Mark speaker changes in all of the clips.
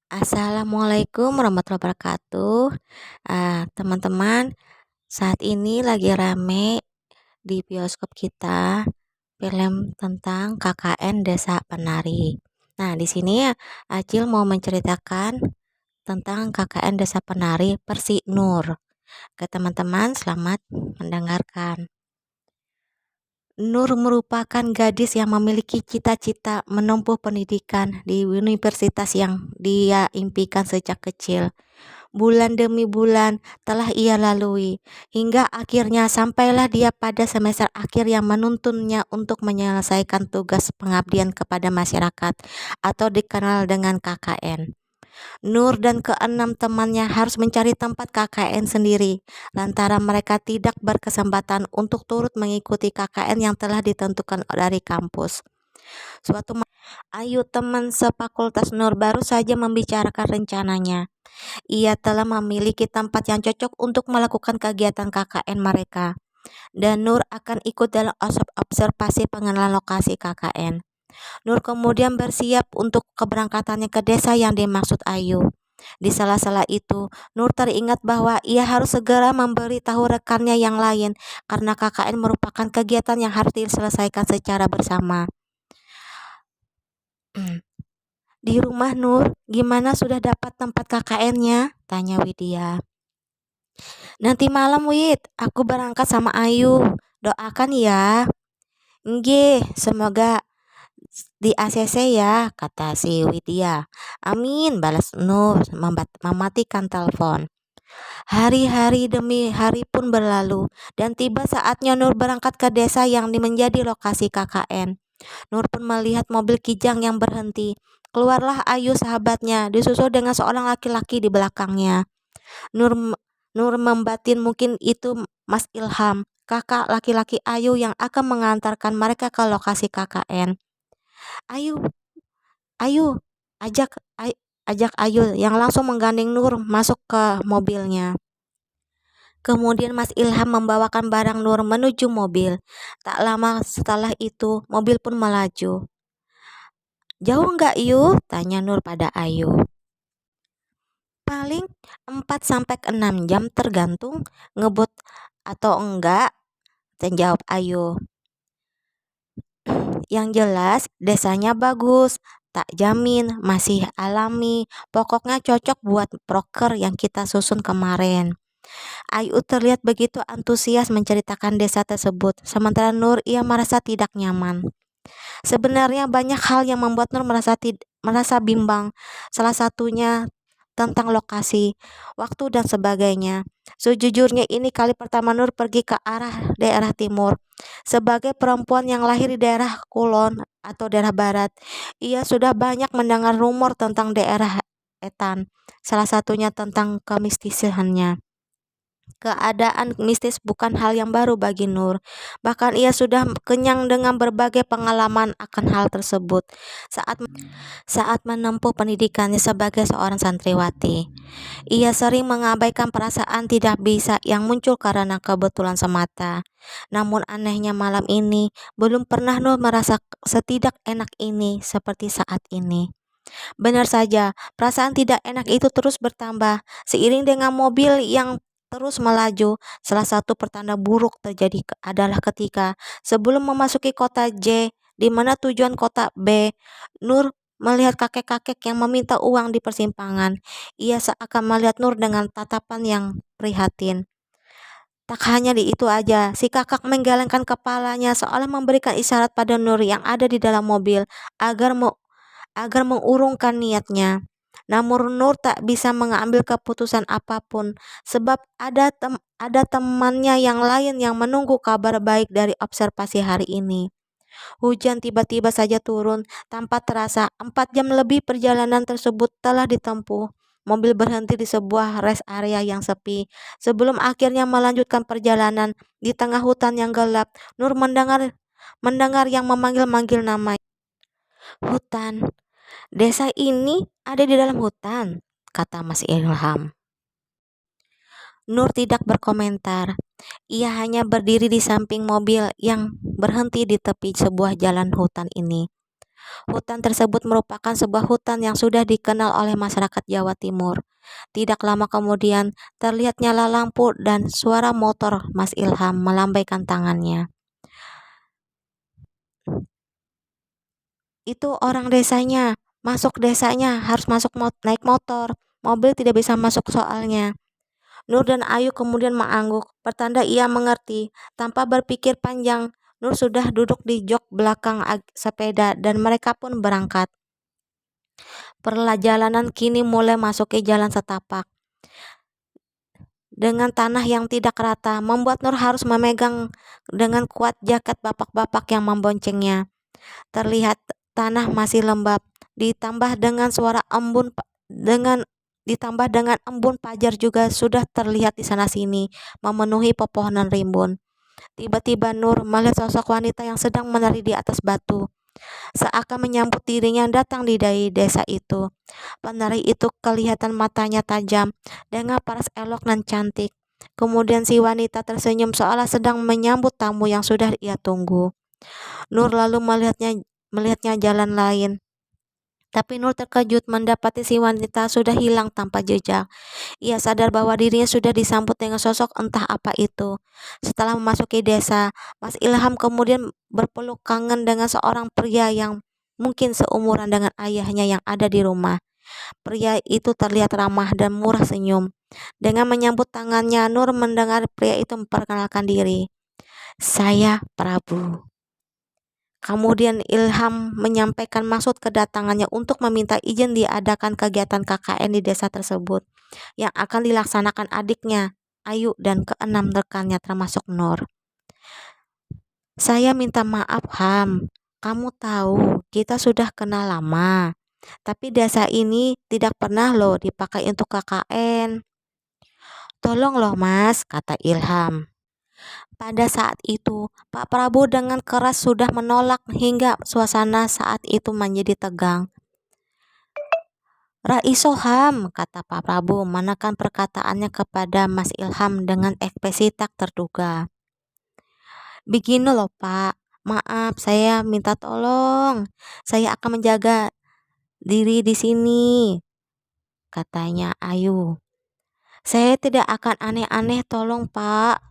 Speaker 1: Assalamualaikum warahmatullahi wabarakatuh. Teman-teman, saat ini lagi rame di bioskop kita film tentang KKN Desa Penari. Nah, di sini Acil mau menceritakan tentang KKN Desa Penari Persi Nur. Ke teman-teman, selamat mendengarkan. Nur merupakan gadis yang memiliki cita-cita menempuh pendidikan di universitas yang dia impikan sejak kecil. Bulan demi bulan telah ia lalui, hingga akhirnya sampailah dia pada semester akhir yang menuntunnya untuk menyelesaikan tugas pengabdian kepada masyarakat atau dikenal dengan KKN. Nur dan keenam temannya harus mencari tempat KKN sendiri, lantaran mereka tidak berkesempatan untuk turut mengikuti KKN yang telah ditentukan dari kampus. Ayu, teman sefakultas Nur, baru saja membicarakan rencananya. Ia telah memiliki tempat yang cocok untuk melakukan kegiatan KKN mereka, dan Nur akan ikut dalam observasi pengenalan lokasi KKN. Nur kemudian bersiap untuk keberangkatannya ke desa yang dimaksud Ayu. Di sela-sela itu, Nur teringat bahwa ia harus segera memberi tahu rekannya yang lain karena KKN merupakan kegiatan yang harus diselesaikan secara bersama. Di rumah Nur, gimana sudah dapat tempat KKN-nya? Tanya Widya. Nanti malam, Wid, aku berangkat sama Ayu. Doakan ya. Nggih, semoga di ACC ya, kata si Widya. Amin, balas Nur mematikan telepon. Hari-hari demi hari pun berlalu, dan tiba saatnya Nur berangkat ke desa yang menjadi lokasi KKN. Nur pun melihat mobil kijang yang berhenti. Keluarlah Ayu sahabatnya, disusul dengan seorang laki-laki di belakangnya. Nur Nur membatin mungkin itu Mas Ilham, kakak laki-laki Ayu yang akan mengantarkan mereka ke lokasi KKN. Ayu, Ayu, ajak Ayu yang langsung menggandeng Nur masuk ke mobilnya. Kemudian Mas Ilham membawakan barang Nur menuju mobil. Tak lama setelah itu, mobil pun melaju. Jauh enggak, Yu? Tanya Nur pada Ayu. Paling 4 sampai 6 jam tergantung ngebut atau enggak, jawab Ayu. Yang jelas desanya bagus, tak jamin masih alami, pokoknya cocok buat proker yang kita susun kemarin. Ayu terlihat begitu antusias menceritakan desa tersebut, sementara Nur ia merasa tidak nyaman. Sebenarnya banyak hal yang membuat Nur merasa bimbang, salah satunya tentang lokasi, waktu dan sebagainya. Sejujurnya ini kali pertama Nur pergi ke arah daerah timur. Sebagai perempuan yang lahir di daerah Kulon atau daerah barat, ia sudah banyak mendengar rumor tentang daerah Etan, salah satunya tentang kemistisannya. Keadaan mistis bukan hal yang baru bagi Nur. Bahkan ia sudah kenyang dengan berbagai pengalaman akan hal tersebut saat menempuh pendidikannya sebagai seorang santriwati. Ia sering mengabaikan perasaan tidak bisa yang muncul karena kebetulan semata. Namun anehnya malam ini belum pernah Nur merasa setidak enak ini seperti saat ini. Benar saja, perasaan tidak enak itu terus bertambah seiring dengan mobil yang terus melaju. Salah satu pertanda buruk terjadi adalah ketika sebelum memasuki kota J, di mana tujuan kota B, Nur melihat kakek-kakek yang meminta uang di persimpangan. Ia seakan melihat Nur dengan tatapan yang prihatin. Tak hanya di itu aja, si kakak menggelengkan kepalanya seolah memberikan isyarat pada Nur yang ada di dalam mobil agar mengurungkan niatnya. Namun Nur tak bisa mengambil keputusan apapun sebab ada temannya yang lain yang menunggu kabar baik dari observasi hari ini. Hujan tiba-tiba saja turun tanpa terasa. 4 jam lebih perjalanan tersebut telah ditempuh. Mobil berhenti di sebuah rest area yang sepi. Sebelum akhirnya melanjutkan perjalanan di tengah hutan yang gelap, Nur mendengar yang memanggil-manggil nama. Hutan. Desa ini ada di dalam hutan, kata Mas Ilham. Nur tidak berkomentar. Ia hanya berdiri di samping mobil yang berhenti di tepi sebuah jalan hutan ini. Hutan tersebut merupakan sebuah hutan yang sudah dikenal oleh masyarakat Jawa Timur. Tidak lama kemudian, terlihat nyala lampu dan suara motor Mas Ilham melambaikan tangannya. Itu orang desanya, masuk desanya, harus masuk naik motor. Mobil tidak bisa masuk soalnya. Nur dan Ayu kemudian mengangguk, pertanda ia mengerti. Tanpa berpikir panjang, Nur sudah duduk di jok belakang sepeda dan mereka pun berangkat. Perjalanan kini mulai masuki jalan setapak. Dengan tanah yang tidak rata, membuat Nur harus memegang dengan kuat jaket bapak-bapak yang memboncengnya. Terlihat tanah masih lembab, ditambah dengan suara embun ditambah dengan embun fajar juga sudah terlihat di sana sini, memenuhi pepohonan rimbun. Tiba-tiba Nur melihat sosok wanita yang sedang menari di atas batu, seakan menyambut dirinya datang dari desa itu. Penari itu kelihatan matanya tajam, dengan paras elok dan cantik. Kemudian si wanita tersenyum seolah sedang menyambut tamu yang sudah ia tunggu. Nur lalu melihatnya jalan lain. Tapi Nur terkejut mendapati si wanita sudah hilang tanpa jejak. Ia sadar bahwa dirinya sudah disambut dengan sosok entah apa itu. Setelah memasuki desa, Mas Ilham kemudian berpeluk kangen dengan seorang pria yang mungkin seumuran dengan ayahnya yang ada di rumah. Pria itu terlihat ramah dan murah senyum. Dengan menyambut tangannya, Nur mendengar pria itu memperkenalkan diri. "Saya Prabu." Kemudian Ilham menyampaikan maksud kedatangannya untuk meminta izin diadakan kegiatan KKN di desa tersebut yang akan dilaksanakan adiknya, Ayu, dan keenam rekannya termasuk Nur. "Saya minta maaf, Ham. Kamu tahu, kita sudah kenal lama. Tapi desa ini tidak pernah loh dipakai untuk KKN." "Tolong loh Mas," kata Ilham. Pada saat itu, Pak Prabu dengan keras sudah menolak hingga suasana saat itu menjadi tegang. "Raisoham," kata Pak Prabu menekan perkataannya kepada Mas Ilham dengan ekspresi tak terduga. "Begini loh Pak, maaf saya minta tolong. Saya akan menjaga diri di sini," katanya Ayu. "Saya tidak akan aneh-aneh, tolong Pak."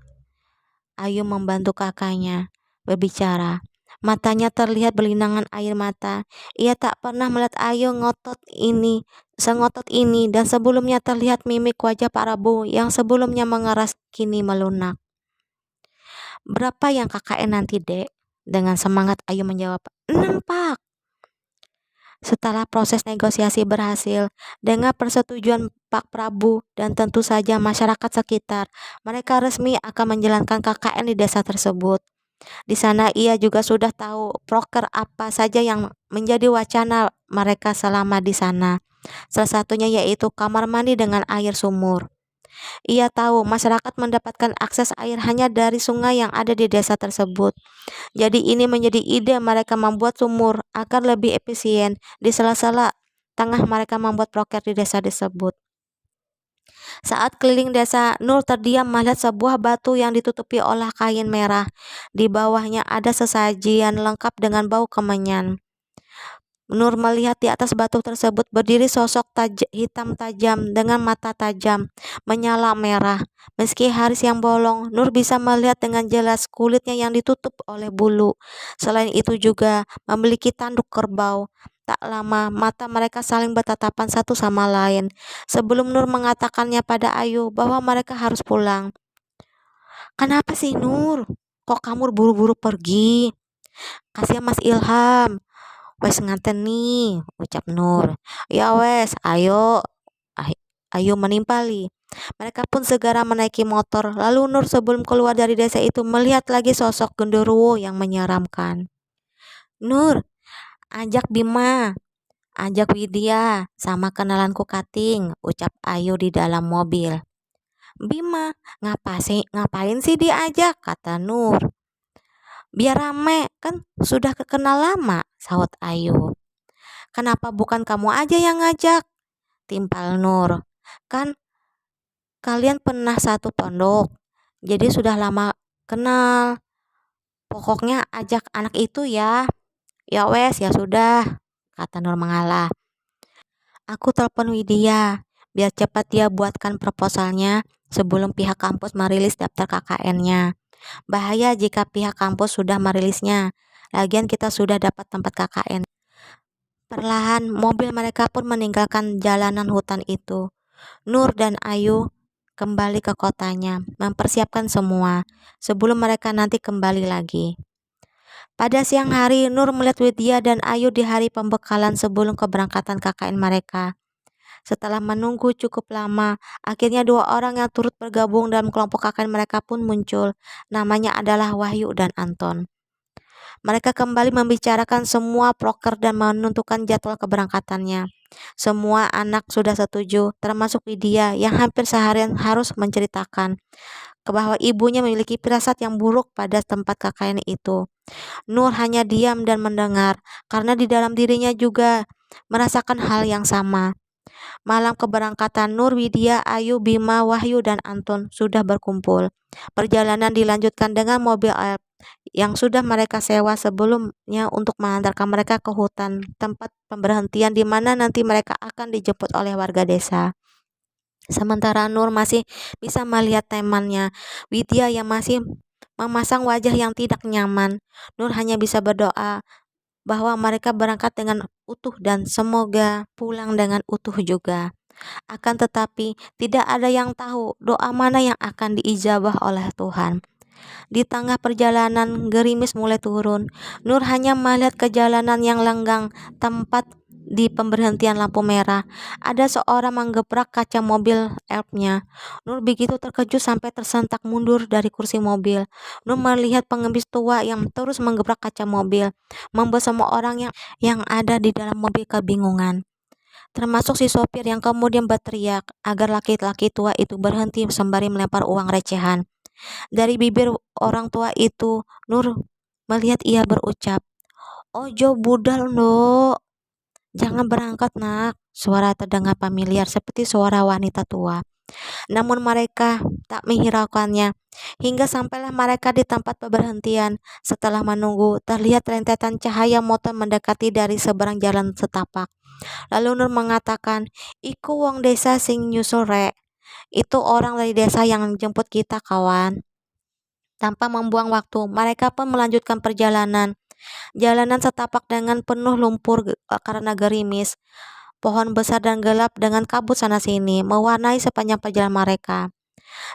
Speaker 1: Ayu membantu kakaknya berbicara. Matanya terlihat berlinangan air mata. Ia tak pernah melihat Ayu sengotot ini, dan sebelumnya terlihat mimik wajah Pak Rabu yang sebelumnya mengeras kini melunak. "Berapa yang KKN nanti, Dek?" Dengan semangat Ayu menjawab, "6 Pak." Setelah proses negosiasi berhasil, dengan persetujuan Pak Prabu dan tentu saja masyarakat sekitar, mereka resmi akan menjalankan KKN di desa tersebut. Di sana ia juga sudah tahu proker apa saja yang menjadi wacana mereka selama di sana. Salah satunya yaitu kamar mandi dengan air sumur. Ia tahu masyarakat mendapatkan akses air hanya dari sungai yang ada di desa tersebut. Jadi ini menjadi ide mereka membuat sumur agar lebih efisien di sela-sela tengah mereka membuat proker di desa tersebut. Saat keliling desa, Nur terdiam melihat sebuah batu yang ditutupi oleh kain merah. Di bawahnya ada sesajian lengkap dengan bau kemenyan. Nur melihat di atas batu tersebut berdiri sosok hitam tajam dengan mata tajam, menyala merah. Meski hari siang bolong, Nur bisa melihat dengan jelas kulitnya yang ditutup oleh bulu. Selain itu juga memiliki tanduk kerbau. Tak lama, mata mereka saling bertatapan satu sama lain. Sebelum Nur mengatakannya pada Ayu bahwa mereka harus pulang. "Kenapa sih Nur? Kok kamu buru-buru pergi?" "Kasihan Mas Ilham. Wes nganten nih," ucap Nur. "Ya wes, ayo." Ayo menimpali. Mereka pun segera menaiki motor. Lalu Nur sebelum keluar dari desa itu melihat lagi sosok genderuwo yang menyeramkan. "Nur, ajak Bima, ajak Widya, sama kenalanku Kating," ucap Ayu di dalam mobil. "Bima, ngapain sih diajak?" kata Nur. "Biar rame, kan sudah kenal lama," sahut Ayu. "Kenapa bukan kamu aja yang ngajak?" timpal Nur. "Kan kalian pernah satu pondok, jadi sudah lama kenal. Pokoknya ajak anak itu ya." Ya wes, ya sudah, kata Nur mengalah. Aku telepon Widya, biar cepat dia buatkan proposalnya sebelum pihak kampus merilis daftar KKN-nya. Bahaya jika pihak kampus sudah merilisnya. Lagian kita sudah dapat tempat KKN. Perlahan, mobil mereka pun meninggalkan jalanan hutan itu. Nur dan Ayu kembali ke kotanya, mempersiapkan semua sebelum mereka nanti kembali lagi. Pada siang hari, Nur melihat Widya dan Ayu di hari pembekalan sebelum keberangkatan KKN mereka. Setelah menunggu cukup lama, akhirnya dua orang yang turut bergabung dalam kelompok KKN mereka pun muncul. Namanya adalah Wahyu dan Anton. Mereka kembali membicarakan semua proker dan menentukan jadwal keberangkatannya. Semua anak sudah setuju, termasuk Widya yang hampir seharian harus menceritakan bahwa ibunya memiliki firasat yang buruk pada tempat KKN itu. Nur hanya diam dan mendengar, karena di dalam dirinya juga merasakan hal yang sama. Malam keberangkatan, Nur, Widya, Ayu, Bima, Wahyu, dan Anton sudah berkumpul. Perjalanan dilanjutkan dengan mobil Alp yang sudah mereka sewa sebelumnya untuk mengantarkan mereka ke hutan, tempat pemberhentian di mana nanti mereka akan dijemput oleh warga desa. Sementara Nur masih bisa melihat temannya, Widya yang masih memasang wajah yang tidak nyaman. Nur hanya bisa berdoa bahwa mereka berangkat dengan utuh dan semoga pulang dengan utuh juga. Akan tetapi, tidak ada yang tahu doa mana yang akan diijabah oleh Tuhan. Di tengah perjalanan, gerimis mulai turun. Nur hanya melihat ke jalanan yang lenggang, tempat di pemberhentian lampu merah. Ada seorang menggebrak kaca mobil elfnya. Nur begitu terkejut sampai tersentak mundur dari kursi mobil. Nur melihat pengemis tua yang terus menggebrak kaca mobil, membuat semua orang yang ada di dalam mobil kebingungan. Termasuk si sopir yang kemudian berteriak agar laki-laki tua itu berhenti sembari melempar uang recehan. Dari bibir orang tua itu, Nur melihat ia berucap, "Ojo budal no, jangan berangkat nak." Suara terdengar familiar seperti suara wanita tua. Namun mereka tak menghiraukannya. Hingga sampailah mereka di tempat pemberhentian. Setelah menunggu, terlihat rentetan cahaya motor mendekati dari seberang jalan setapak. Lalu Nur mengatakan, "Iku wong desa sing nyusul rek. Itu orang dari desa yang jemput kita kawan." Tanpa membuang waktu, mereka pun melanjutkan perjalanan. Jalanan setapak dengan penuh lumpur karena gerimis. Pohon besar dan gelap dengan kabut sana-sini mewarnai sepanjang perjalanan mereka.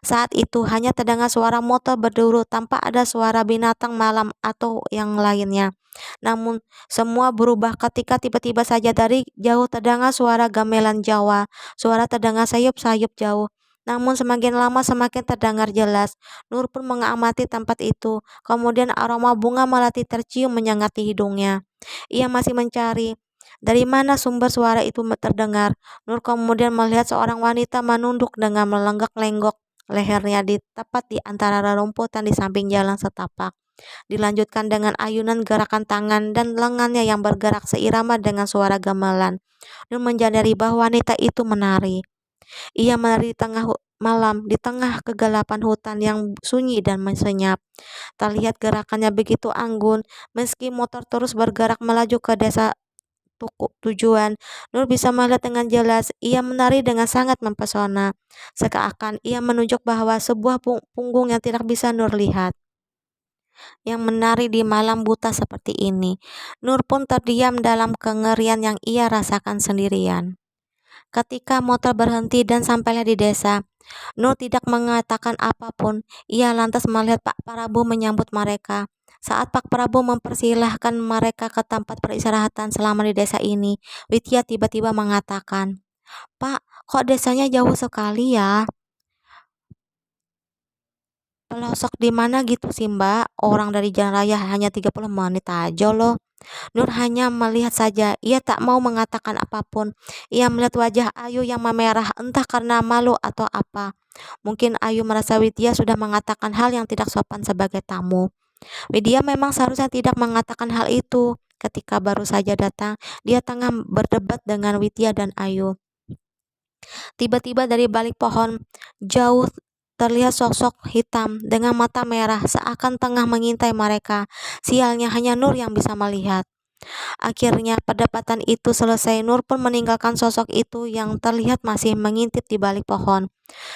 Speaker 1: Saat itu hanya terdengar suara motor berduru tanpa ada suara binatang malam atau yang lainnya. Namun semua berubah ketika tiba-tiba saja dari jauh terdengar suara gamelan Jawa. Suara terdengar sayup-sayup jauh. Namun semakin lama semakin terdengar jelas. Nur pun mengamati tempat itu. Kemudian aroma bunga melati tercium menyengat di hidungnya. Ia masih mencari dari mana sumber suara itu terdengar. Nur kemudian melihat seorang wanita menunduk dengan melenggak-lenggok lehernya di tepat di antara rerumputan di samping jalan setapak. Dilanjutkan dengan ayunan gerakan tangan dan lengannya yang bergerak seirama dengan suara gamelan. Nur menyadari bahwa wanita itu menari. Ia menari di tengah malam, di tengah kegelapan hutan yang sunyi dan senyap. Terlihat gerakannya begitu anggun, meski motor terus bergerak melaju ke desa tujuan. Nur bisa melihat dengan jelas. Ia menari dengan sangat mempesona. Seakan ia menunjuk bahwa sebuah punggung yang tidak bisa Nur lihat, yang menari di malam buta seperti ini. Nur pun terdiam dalam kengerian yang ia rasakan sendirian. Ketika motor berhenti dan sampainya di desa, Nur tidak mengatakan apapun. Ia lantas melihat Pak Prabu menyambut mereka. Saat Pak Prabu mempersilahkan mereka ke tempat peristirahatan selama di desa ini, Widya tiba-tiba mengatakan, "Pak, kok desanya jauh sekali ya? Pelosok di mana gitu sih Mbak? Orang dari jalan raya hanya 30 menit aja loh." Nur hanya melihat saja, ia tak mau mengatakan apapun. Ia melihat wajah Ayu yang memerah entah karena malu atau apa. Mungkin Ayu merasa Widya sudah mengatakan hal yang tidak sopan sebagai tamu. Widya memang seharusnya tidak mengatakan hal itu. Ketika baru saja datang, dia tengah berdebat dengan Widya dan Ayu. Tiba-tiba dari balik pohon jauh terlihat sosok hitam dengan mata merah seakan tengah mengintai mereka. Sialnya hanya Nur yang bisa melihat. Akhirnya perdebatan itu selesai. Nur pun meninggalkan sosok itu yang terlihat masih mengintip di balik pohon.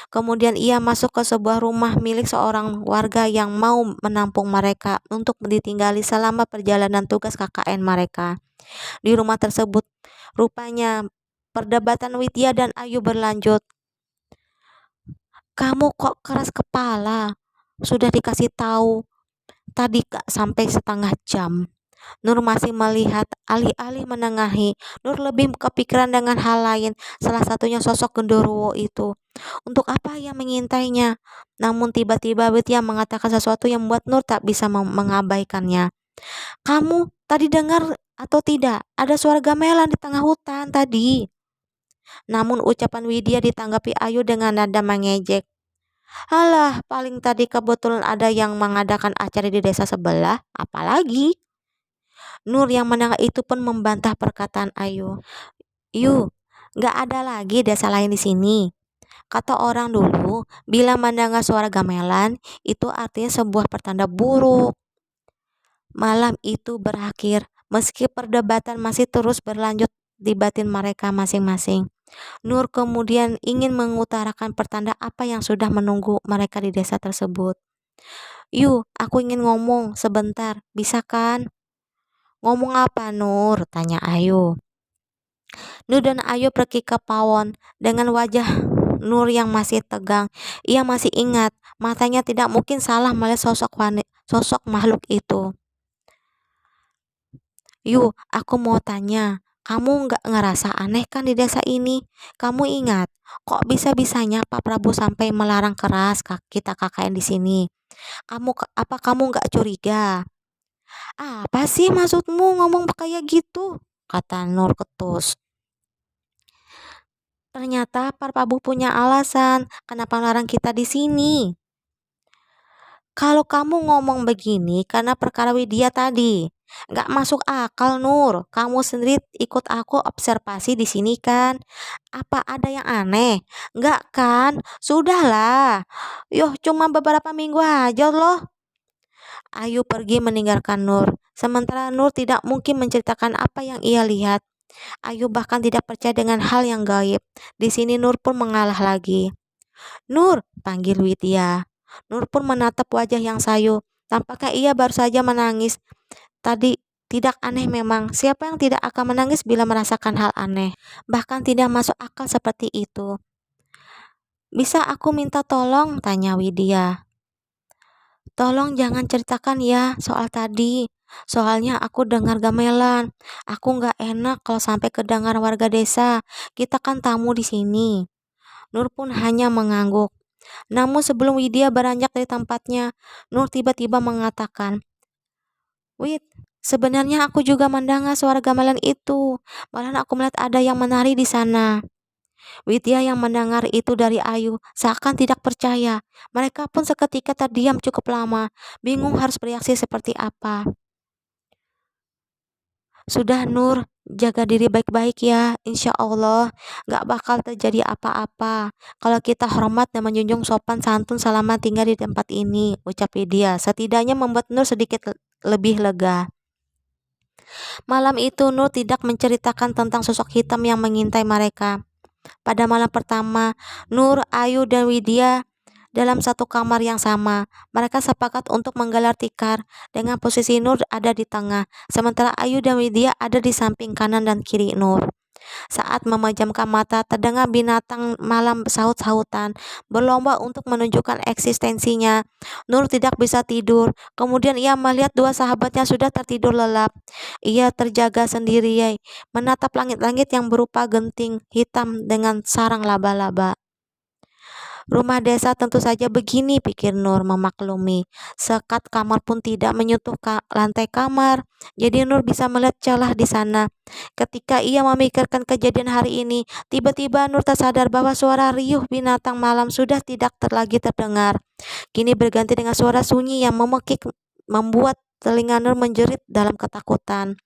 Speaker 1: Kemudian ia masuk ke sebuah rumah milik seorang warga yang mau menampung mereka untuk ditinggali selama perjalanan tugas KKN mereka. Di rumah tersebut, rupanya perdebatan Widya dan Ayu berlanjut. Kamu kok keras kepala? Sudah dikasih tahu tadi gak sampai setengah jam. Nur masih melihat, alih-alih menengahi. Nur lebih kepikiran dengan hal lain, salah satunya sosok genderuwo itu. Untuk apa ia mengintainya? Namun tiba-tiba Widya mengatakan sesuatu yang membuat Nur tak bisa mengabaikannya. Kamu tadi dengar atau tidak? Ada suara gamelan di tengah hutan tadi. Namun ucapan Widya ditanggapi Ayu dengan nada mengejek. Halah, paling tadi kebetulan ada yang mengadakan acara di desa sebelah, apalagi? Nur yang mendengar itu pun membantah perkataan Ayu. Yu, gak ada lagi desa lain di sini. Kata orang dulu, bila mendengar suara gamelan, itu artinya sebuah pertanda buruk. Malam itu berakhir, meski perdebatan masih terus berlanjut di batin mereka masing-masing. Nur kemudian ingin mengutarakan pertanda apa yang sudah menunggu mereka di desa tersebut. Yu, aku ingin ngomong sebentar, bisa kan? Ngomong apa, Nur? Tanya Ayu. Nur dan Ayu pergi ke pawon dengan wajah Nur yang masih tegang. Ia masih ingat, matanya tidak mungkin salah melihat sosok makhluk itu. Yu, aku mau tanya, kamu nggak ngerasa aneh kan di desa ini? Kamu ingat, kok bisa-bisanya Pak Prabu sampai melarang keras kita KKN di sini? Apa kamu nggak curiga? Apa sih maksudmu ngomong kayak gitu? Kata Nur ketus. Ternyata Pak Prabu punya alasan kenapa melarang kita di sini. Kalau kamu ngomong begini karena perkara Widya tadi, nggak masuk akal Nur. Kamu sendiri ikut aku observasi di sini kan? Apa ada yang aneh? Nggak kan? Sudahlah. Yoh, cuma beberapa minggu aja loh. Ayu pergi meninggalkan Nur. Sementara Nur tidak mungkin menceritakan apa yang ia lihat. Ayu bahkan tidak percaya dengan hal yang gaib. Di sini Nur pun mengalah lagi. Nur, panggil Widya. Nur pun menatap wajah yang sayu. Tampaknya ia baru saja menangis. Tadi tidak aneh memang. Siapa yang tidak akan menangis bila merasakan hal aneh? Bahkan tidak masuk akal seperti itu. Bisa aku minta tolong? Tanya Widya. Tolong jangan ceritakan ya soal tadi. Soalnya aku dengar gamelan. Aku nggak enak kalau sampai kedengar warga desa. Kita kan tamu di sini. Nur pun hanya mengangguk. Namun sebelum Widya beranjak dari tempatnya, Nur tiba-tiba mengatakan, Wid, sebenarnya aku juga mendengar suara gamelan itu. Malah aku melihat ada yang menari di sana. Widya yang mendengar itu dari Ayu seakan tidak percaya. Mereka pun seketika terdiam cukup lama, bingung harus bereaksi seperti apa. Sudah Nur, jaga diri baik-baik ya. Insya Allah gak bakal terjadi apa-apa kalau kita hormat dan menjunjung sopan santun selama tinggal di tempat ini, ucap Widya. Setidaknya membuat Nur sedikit lebih lega. Malam itu Nur tidak menceritakan tentang sosok hitam yang mengintai mereka. Pada malam pertama, Nur, Ayu, dan Widya dalam satu kamar yang sama. Mereka sepakat untuk menggelar tikar dengan posisi Nur ada di tengah, sementara Ayu dan Widya ada di samping kanan dan kiri Nur. Saat memejamkan mata, terdengar binatang malam sahut-sahutan, berlomba untuk menunjukkan eksistensinya. Nur tidak bisa tidur. Kemudian ia melihat dua sahabatnya sudah tertidur lelap. Ia terjaga sendiri, menatap langit-langit yang berupa genting hitam dengan sarang laba-laba. Rumah desa tentu saja begini, pikir Nur memaklumi. Sekat kamar pun tidak menyentuh lantai kamar, jadi Nur bisa melihat celah di sana. Ketika ia memikirkan kejadian hari ini, tiba-tiba Nur tersadar bahwa suara riuh binatang malam sudah tidak lagi terdengar. Kini berganti dengan suara sunyi yang memekik membuat telinga Nur menjerit dalam ketakutan.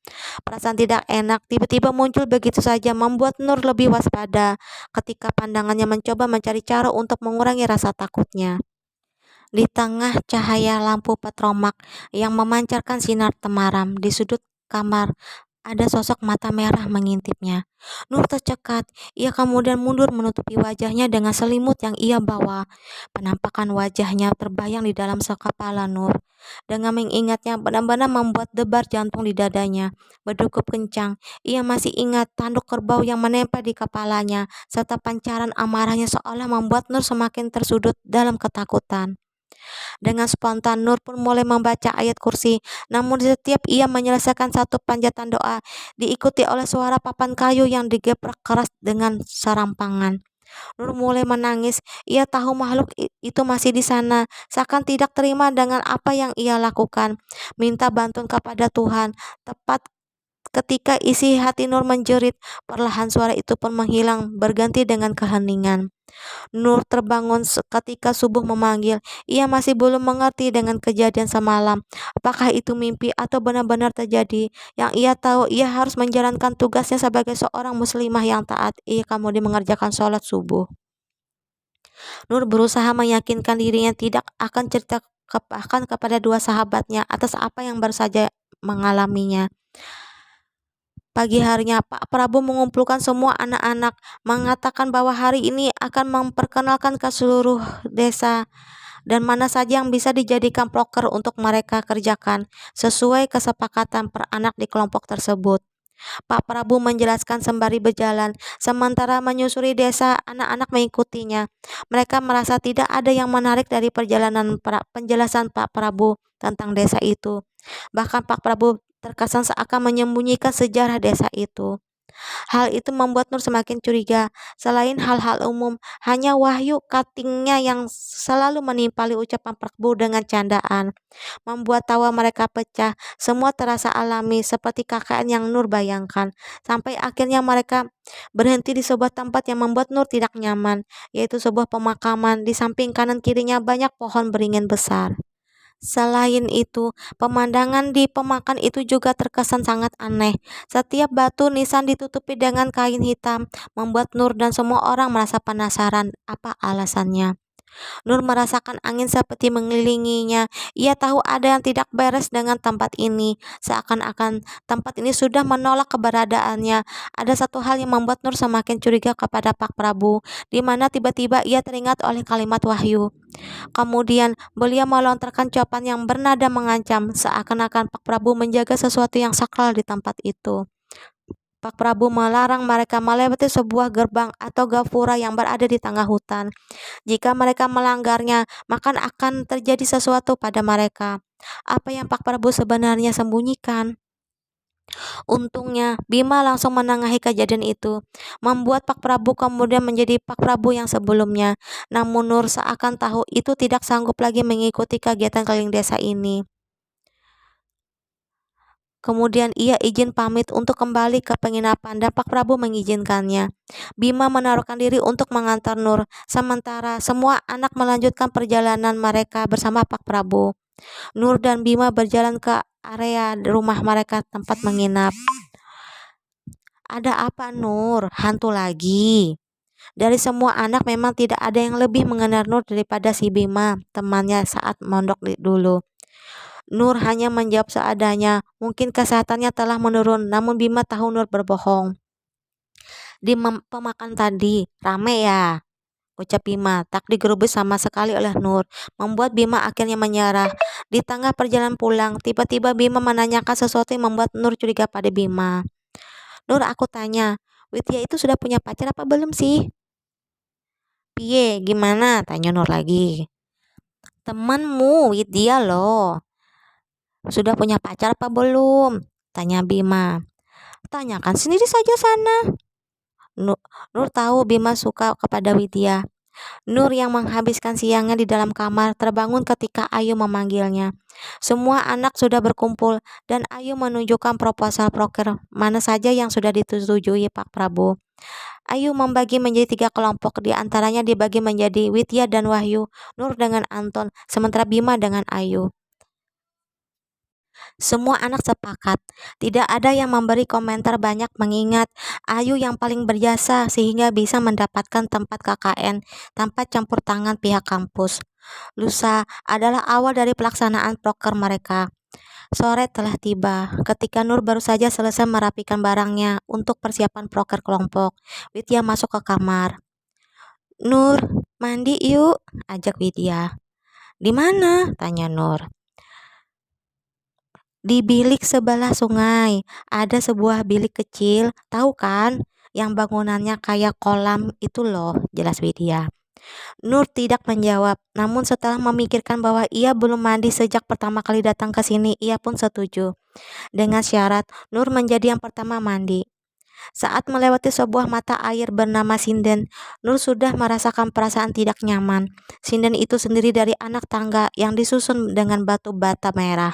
Speaker 1: Perasaan tidak enak tiba-tiba muncul begitu saja membuat Nur lebih waspada ketika pandangannya mencoba mencari cara untuk mengurangi rasa takutnya. Di tengah cahaya lampu petromak yang memancarkan sinar temaram di sudut kamar Ada sosok mata merah mengintipnya. Nur tercekat. Ia kemudian mundur menutupi wajahnya dengan selimut yang ia bawa. Penampakan wajahnya terbayang di dalam sekepala Nur. Dengan mengingatnya benar-benar membuat debar jantung di dadanya berdegup kencang. Ia masih ingat tanduk kerbau yang menempel di kepalanya, serta pancaran amarahnya seolah membuat Nur semakin tersudut dalam ketakutan. Dengan spontan Nur pun mulai membaca ayat kursi, namun setiap ia menyelesaikan satu panjatan doa, diikuti oleh suara papan kayu yang digeprek keras dengan serampangan. Nur mulai menangis, ia tahu makhluk itu masih di sana, seakan tidak terima dengan apa yang ia lakukan. Minta bantuan kepada Tuhan. Tepat ketika isi hati Nur menjerit, perlahan suara itu pun menghilang, berganti dengan keheningan. Nur terbangun ketika subuh memanggil. Ia masih belum mengerti dengan kejadian semalam. Apakah itu mimpi atau benar-benar terjadi? Yang ia tahu, ia harus menjalankan tugasnya sebagai seorang muslimah yang taat. Ia kemudian mengerjakan sholat subuh. Nur berusaha meyakinkan dirinya tidak akan cerita bahkan kepada dua sahabatnya atas apa yang baru saja mengalaminya. Pagi harinya, Pak Prabowo mengumpulkan semua anak-anak, mengatakan bahwa hari ini akan memperkenalkan ke seluruh desa dan mana saja yang bisa dijadikan proker untuk mereka kerjakan sesuai kesepakatan per anak di kelompok tersebut. Pak Prabowo menjelaskan sembari berjalan, sementara menyusuri desa, anak-anak mengikutinya. Mereka merasa tidak ada yang menarik dari penjelasan Pak Prabowo tentang desa itu. Bahkan Pak Prabowo terkesan seakan menyembunyikan sejarah desa itu. Hal itu membuat Nur semakin curiga. Selain hal-hal umum, hanya wahyu katingnya yang selalu menimpali ucapan Prabowo dengan candaan, membuat tawa mereka pecah. Semua terasa alami seperti KKN yang Nur bayangkan. Sampai akhirnya mereka berhenti di sebuah tempat yang membuat Nur tidak nyaman, yaitu sebuah pemakaman. Di samping kanan kirinya banyak pohon beringin besar. Selain itu, pemandangan di pemakan itu juga terkesan sangat aneh. Setiap batu nisan ditutupi dengan kain hitam, membuat Nur dan semua orang merasa penasaran apa alasannya. Nur merasakan angin seperti mengelilinginya. Ia tahu ada yang tidak beres dengan tempat ini. Seakan-akan tempat ini sudah menolak keberadaannya. Ada satu hal yang membuat Nur semakin curiga kepada Pak Prabu, di mana tiba-tiba ia teringat oleh kalimat wahyu. Kemudian beliau melontarkan jawaban yang bernada mengancam, seakan-akan Pak Prabu menjaga sesuatu yang sakral di tempat itu. Pak Prabu melarang mereka melewati sebuah gerbang atau gapura yang berada di tengah hutan. Jika mereka melanggarnya, maka akan terjadi sesuatu pada mereka. Apa yang Pak Prabu sebenarnya sembunyikan? Untungnya, Bima langsung menengahi kejadian itu, membuat Pak Prabu kemudian menjadi Pak Prabu yang sebelumnya. Namun Nur seakan tahu itu tidak sanggup lagi mengikuti kegiatan keliling desa ini. Kemudian ia izin pamit untuk kembali ke penginapan dan Pak Prabu mengizinkannya. Bima menaruhkan diri untuk mengantar Nur, sementara semua anak melanjutkan perjalanan mereka bersama Pak Prabu. Nur dan Bima berjalan ke area rumah mereka tempat menginap. Ada apa Nur? Hantu lagi? Dari semua anak memang tidak ada yang lebih mengenal Nur daripada si Bima, temannya saat mondok dulu. Nur hanya menjawab seadanya. Mungkin kesehatannya telah menurun, namun Bima tahu Nur berbohong. Di pemakan tadi, rame ya? Ucap Bima, tak digerubus sama sekali oleh Nur, membuat Bima akhirnya menyerah. Di tengah perjalanan pulang, tiba-tiba Bima menanyakan sesuatu yang membuat Nur curiga pada Bima. Nur, aku tanya, Widya itu sudah punya pacar apa belum sih? Piye, gimana? Tanya Nur lagi. Temanmu, Widya loh. Sudah punya pacar apa belum? Tanya Bima. Tanyakan sendiri saja sana. Nur tahu Bima suka kepada Widya. Nur yang menghabiskan siangnya di dalam kamar terbangun ketika Ayu memanggilnya. Semua anak sudah berkumpul dan Ayu menunjukkan proposal proker mana saja yang sudah disetujui Pak Prabowo. Ayu membagi menjadi 3 kelompok, di antaranya dibagi menjadi Widya dan Wahyu, Nur dengan Anton, sementara Bima dengan Ayu. Semua anak sepakat, tidak ada yang memberi komentar banyak mengingat Ayu yang paling berjasa sehingga bisa mendapatkan tempat KKN tanpa campur tangan pihak kampus. Lusa adalah awal dari pelaksanaan proker mereka. Sore telah tiba. Ketika Nur baru saja selesai merapikan barangnya untuk persiapan proker kelompok, Widya masuk ke kamar. "Nur, mandi yuk," ajak Widya. "Di mana?" tanya Nur. "Di bilik sebelah sungai. Ada sebuah bilik kecil, tahu kan? Yang bangunannya kayak kolam itu loh," jelas Widya. Nur tidak menjawab, namun setelah memikirkan bahwa ia belum mandi sejak pertama kali datang ke sini, ia pun setuju. Dengan syarat, Nur menjadi yang pertama mandi. Saat melewati sebuah mata air bernama Sinden, Nur sudah merasakan perasaan tidak nyaman. Sinden itu sendiri dari anak tangga yang disusun dengan batu bata merah.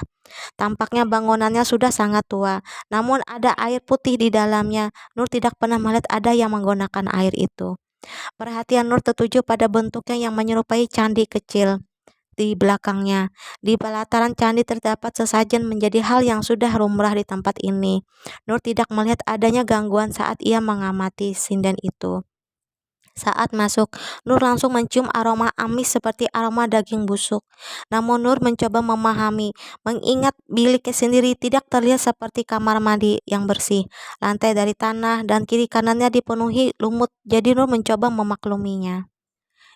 Speaker 1: Tampaknya bangunannya sudah sangat tua, namun ada air putih di dalamnya. Nur tidak pernah melihat ada yang menggunakan air itu. Perhatian Nur tertuju pada bentuknya yang menyerupai candi kecil di belakangnya. Di pelataran candi terdapat sesajen menjadi hal yang sudah lumrah di tempat ini. Nur tidak melihat adanya gangguan saat ia mengamati sinden itu. Saat masuk, Nur langsung mencium aroma amis seperti aroma daging busuk. Namun Nur mencoba memahami, mengingat biliknya sendiri tidak terlihat seperti kamar mandi yang bersih. Lantai dari tanah dan kiri kanannya dipenuhi lumut, jadi Nur mencoba memakluminya.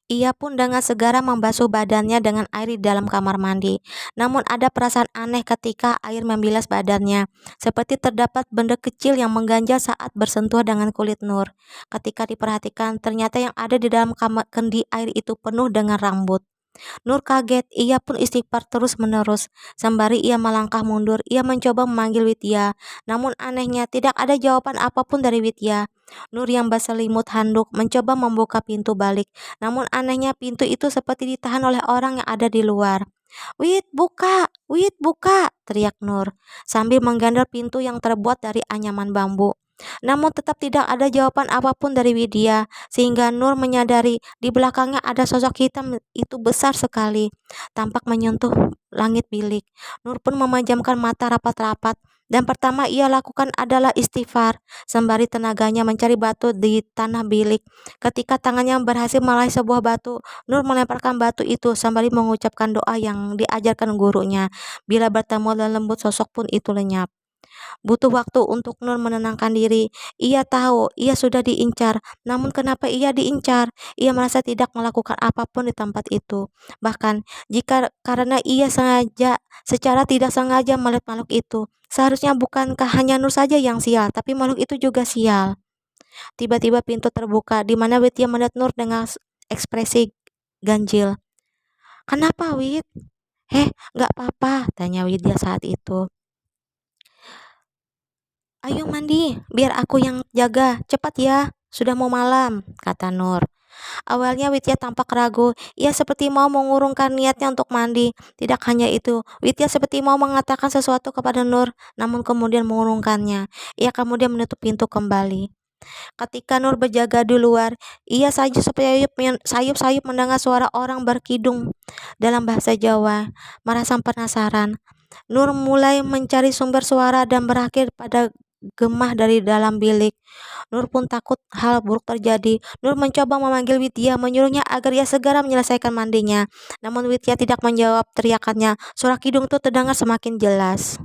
Speaker 1: Ia pun dengan segera membasuh badannya dengan air di dalam kamar mandi. Namun ada perasaan aneh ketika air membilas badannya, seperti terdapat benda kecil yang mengganjal saat bersentuh dengan kulit Nur. Ketika diperhatikan, ternyata yang ada di dalam kamar kendi air itu penuh dengan rambut. Nur kaget, ia pun istighfar terus-menerus. Sembari ia melangkah mundur, ia mencoba memanggil Widya. Namun anehnya, tidak ada jawaban apapun dari Widya. Nur yang berselimut handuk mencoba membuka pintu balik. Namun anehnya pintu itu seperti ditahan oleh orang yang ada di luar. "Wid, buka! Wid, buka!" teriak Nur, sambil menggandel pintu yang terbuat dari anyaman bambu. Namun tetap tidak ada jawaban apapun dari Widya, sehingga Nur menyadari di belakangnya ada sosok hitam itu besar sekali, tampak menyentuh langit bilik. Nur pun memejamkan mata rapat-rapat, dan pertama ia lakukan adalah istighfar, sembari tenaganya mencari batu di tanah bilik. Ketika tangannya berhasil meraih sebuah batu, Nur melemparkan batu itu sembari mengucapkan doa yang diajarkan gurunya. Bila bertemu lembut, sosok pun itu lenyap. Butuh waktu untuk Nur menenangkan diri. Ia tahu ia sudah diincar, namun kenapa ia diincar? Ia merasa tidak melakukan apapun di tempat itu. Bahkan jika karena ia secara tidak sengaja melihat makhluk itu, seharusnya bukankah hanya Nur saja yang sial, tapi makhluk itu juga sial. Tiba-tiba pintu terbuka, di mana Widya melihat Nur dengan ekspresi ganjil. "Kenapa, Wid?" Nggak apa-apa," tanya Widya saat itu. "Ayo mandi, biar aku yang jaga. Cepat ya, sudah mau malam," kata Nur. Awalnya Widya tampak ragu, ia seperti mau mengurungkan niatnya untuk mandi. Tidak hanya itu, Widya seperti mau mengatakan sesuatu kepada Nur, namun kemudian mengurungkannya. Ia kemudian menutup pintu kembali. Ketika Nur berjaga di luar, ia sayup-sayup mendengar suara orang berkidung dalam bahasa Jawa. Merasa penasaran, Nur mulai mencari sumber suara dan berakhir pada gemah dari dalam bilik. Nur pun takut hal buruk terjadi. Nur mencoba memanggil Widya, menyuruhnya agar ia segera menyelesaikan mandinya. Namun Widya tidak menjawab teriakannya. Suara kidung itu terdengar semakin jelas.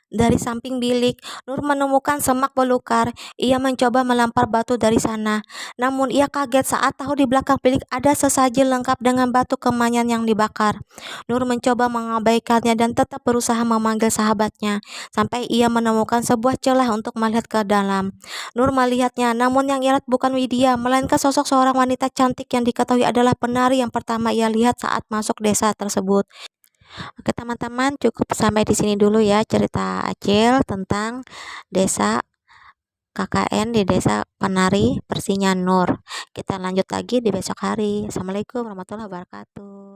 Speaker 1: Dari samping bilik, Nur menemukan semak belukar. Ia mencoba melempar batu dari sana. Namun ia kaget saat tahu di belakang bilik ada sesaji lengkap dengan batu kemanyan yang dibakar. Nur mencoba mengabaikannya dan tetap berusaha memanggil sahabatnya. Sampai ia menemukan sebuah celah untuk melihat ke dalam. Nur melihatnya, namun yang ia lihat bukan Widya, melainkan sosok seorang wanita cantik yang diketahui adalah penari yang pertama ia lihat saat masuk desa tersebut. Oke teman-teman, cukup sampai di sini dulu ya cerita Acil tentang desa KKN di desa Penari Persinyan Nur. Kita lanjut lagi di besok hari. Assalamualaikum warahmatullahi wabarakatuh.